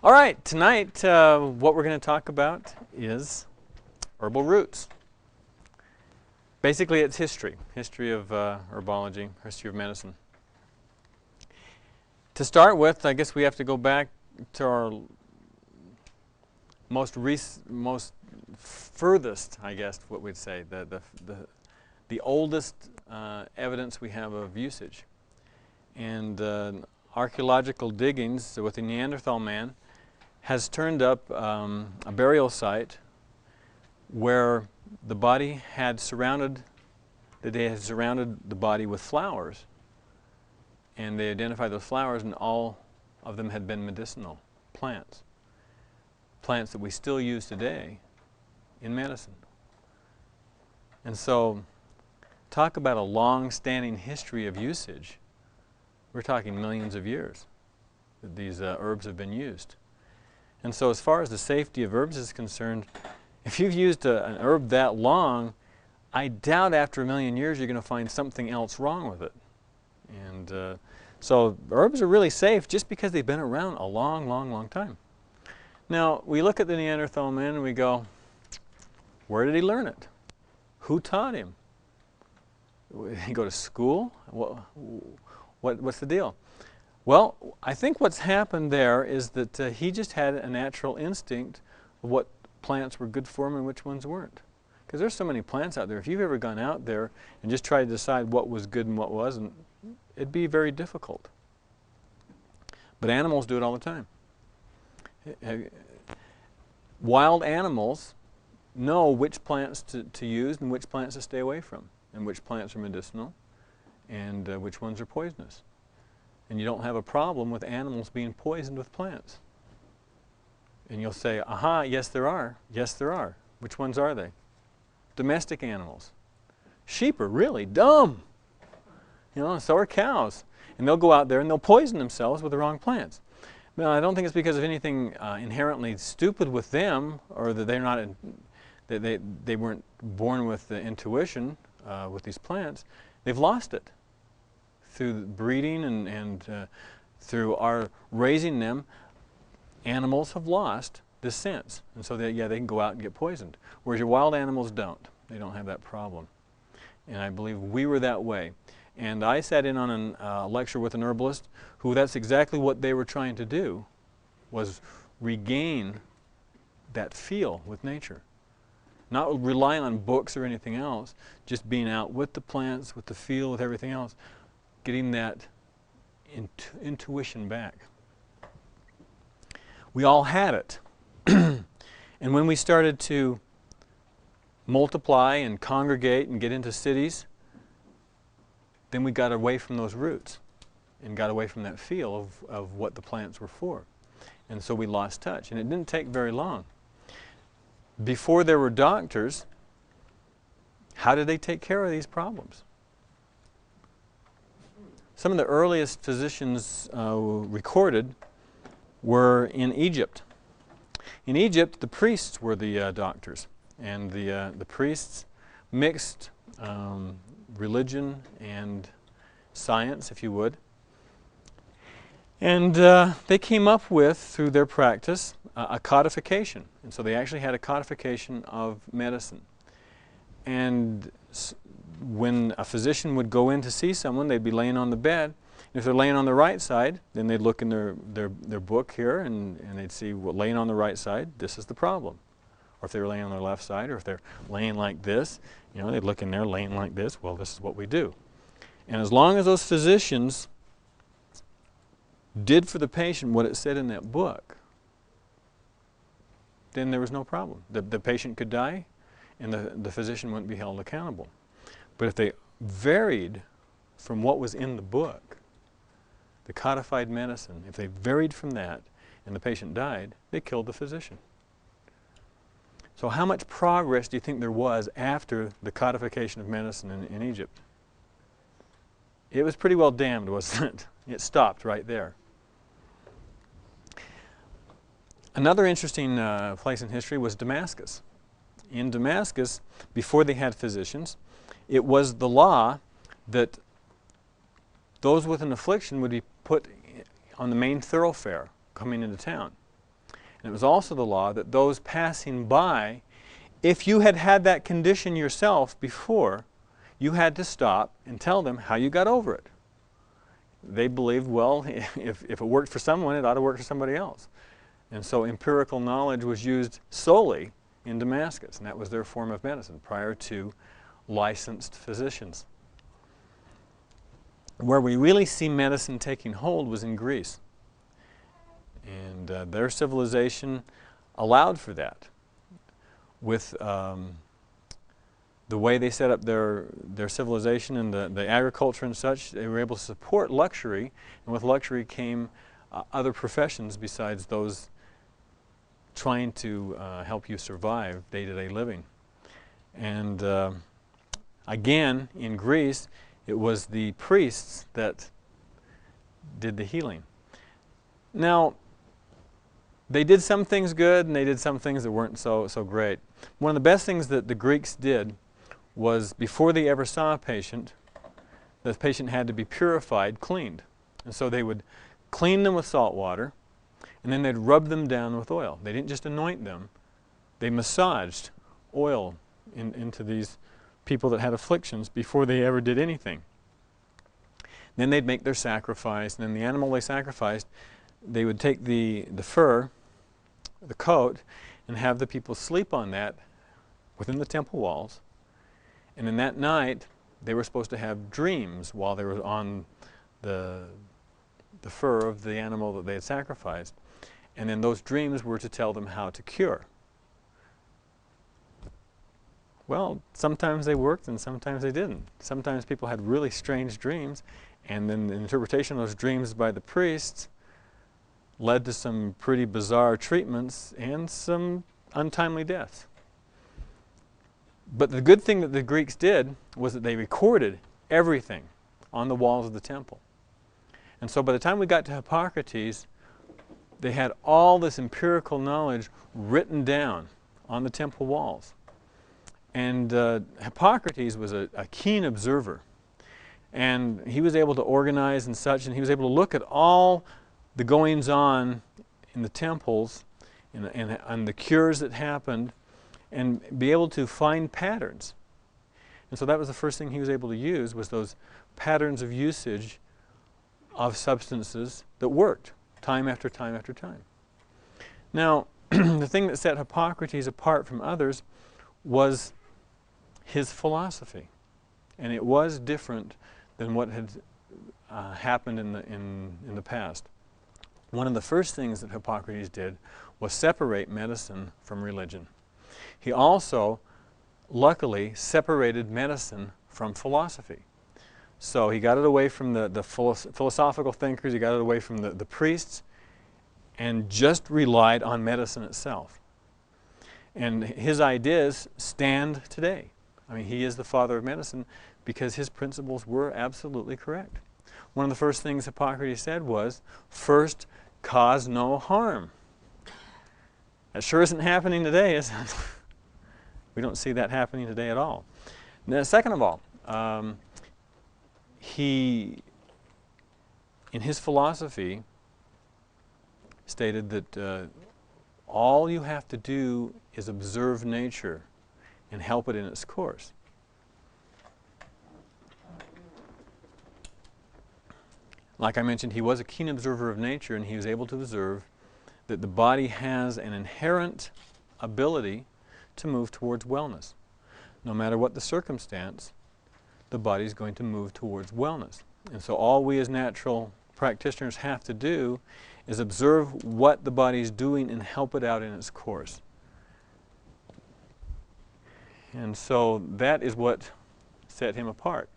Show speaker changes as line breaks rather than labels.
All right, tonight what we're going to talk about is herbal roots. Basically, it's history of herbology, history of medicine. To start with, I guess we have to go back to our most furthest, I guess, what we'd say, the oldest evidence we have of usage. And archaeological diggings with the Neanderthal man has turned up a burial site where the body had surrounded, the body with flowers. And they identified those flowers, and all of them had been medicinal plants. Plants that we still use today in medicine. And so, talk about a long-standing history of usage. We're talking millions of years that these herbs have been used. And so as far as the safety of herbs is concerned, if you've used an herb that long, I doubt after a million years you're going to find something else wrong with it. And so herbs are really safe just because they've been around a long, long, long time. Now, we look at the Neanderthal man and we go, where did he learn it? Who taught him? Did he go to school? What's the deal? Well, I think what's happened there is that he just had a natural instinct of what plants were good for him and which ones weren't. Because there's so many plants out there. If you've ever gone out there and just tried to decide what was good and what wasn't, it'd be very difficult. But animals do it all the time. Wild animals know which plants to use and which plants to stay away from, and which plants are medicinal and which ones are poisonous. And you don't have a problem with animals being poisoned with plants. And you'll say, aha, yes there are. Yes there are. Which ones are they? Domestic animals. Sheep are really dumb. You know, and so are cows. And they'll go out there and they'll poison themselves with the wrong plants. Now, I don't think it's because of anything inherently stupid with them, or that they're not, they weren't born with the intuition with these plants. They've lost it. Through breeding and through our raising them, animals have lost this sense. And so they can go out and get poisoned. Whereas your wild animals don't. They don't have that problem. And I believe we were that way. And I sat in on a lecture with an herbalist who that's exactly what they were trying to do, was regain that feel with nature. Not rely on books or anything else, just being out with the plants, with the feel, with everything else, getting that intuition back. We all had it. And when we started to multiply and congregate and get into cities, then we got away from those roots and got away from that feel of what the plants were for. And so we lost touch. And it didn't take very long. Before there were doctors, how did they take care of these problems? Some of the earliest physicians recorded were in Egypt. In Egypt, the priests were the doctors. And the priests mixed religion and science, if you would. And they came up with, through their practice, a codification. And so they actually had a codification of medicine. And when a physician would go in to see someone, they'd be laying on the bed. And if they're laying on the right side, then they'd look in their book here and they'd see, well, laying on the right side, this is the problem. Or if they were laying on their left side, or if they're laying like this, you know, they'd look in there laying like this, well, this is what we do. And as long as those physicians did for the patient what it said in that book, then there was no problem. The patient could die and the physician wouldn't be held accountable. But if they varied from what was in the book, the codified medicine, if they varied from that and the patient died, they killed the physician. So how much progress do you think there was after the codification of medicine in Egypt? It was pretty well damned, wasn't it? It stopped right there. Another interesting place in history was Damascus. In Damascus, before they had physicians, it was the law that those with an affliction would be put on the main thoroughfare coming into town. And it was also the law that those passing by, if you had had that condition yourself before, you had to stop and tell them how you got over it. They believed, well, if it worked for someone, it ought to work for somebody else. And so empirical knowledge was used solely in Damascus, and that was their form of medicine prior to licensed physicians. Where we really see medicine taking hold was in Greece. And their civilization allowed for that. With the way they set up their civilization and the agriculture and such, they were able to support luxury, and with luxury came other professions besides those trying to help you survive day-to-day living. And again, in Greece, it was the priests that did the healing. Now, they did some things good and they did some things that weren't so great. One of the best things that the Greeks did was, before they ever saw a patient, the patient had to be purified, cleaned. And so they would clean them with salt water, and then they'd rub them down with oil. They didn't just anoint them, they massaged oil into these people that had afflictions before they ever did anything. Then they'd make their sacrifice, and then the animal they sacrificed, they would take the fur, the coat, and have the people sleep on that within the temple walls. And then that night, they were supposed to have dreams while they were on the fur of the animal that they had sacrificed. And then those dreams were to tell them how to cure. Well, sometimes they worked and sometimes they didn't. Sometimes people had really strange dreams, and then the interpretation of those dreams by the priests led to some pretty bizarre treatments and some untimely deaths. But the good thing that the Greeks did was that they recorded everything on the walls of the temple. And so by the time we got to Hippocrates, they had all this empirical knowledge written down on the temple walls. And Hippocrates was a keen observer. And he was able to organize and such, and he was able to look at all the goings-on in the temples and the cures that happened, and be able to find patterns. And so that was the first thing he was able to use, was those patterns of usage of substances that worked time after time after time. Now, the thing that set Hippocrates apart from others was his philosophy. And it was different than what had happened in the past. One of the first things that Hippocrates did was separate medicine from religion. He also, luckily, separated medicine from philosophy. So he got it away from the philosophical thinkers, he got it away from the priests, and just relied on medicine itself. And his ideas stand today. I mean, he is the father of medicine because his principles were absolutely correct. One of the first things Hippocrates said was, first, cause no harm. That sure isn't happening today, is it? We don't see that happening today at all. Now, second of all, he, in his philosophy, stated that all you have to do is observe nature and help it in its course. Like I mentioned, he was a keen observer of nature, and he was able to observe that the body has an inherent ability to move towards wellness. No matter what the circumstance, the body is going to move towards wellness. And so all we as natural practitioners have to do is observe what the body is doing and help it out in its course. And so that is what set him apart.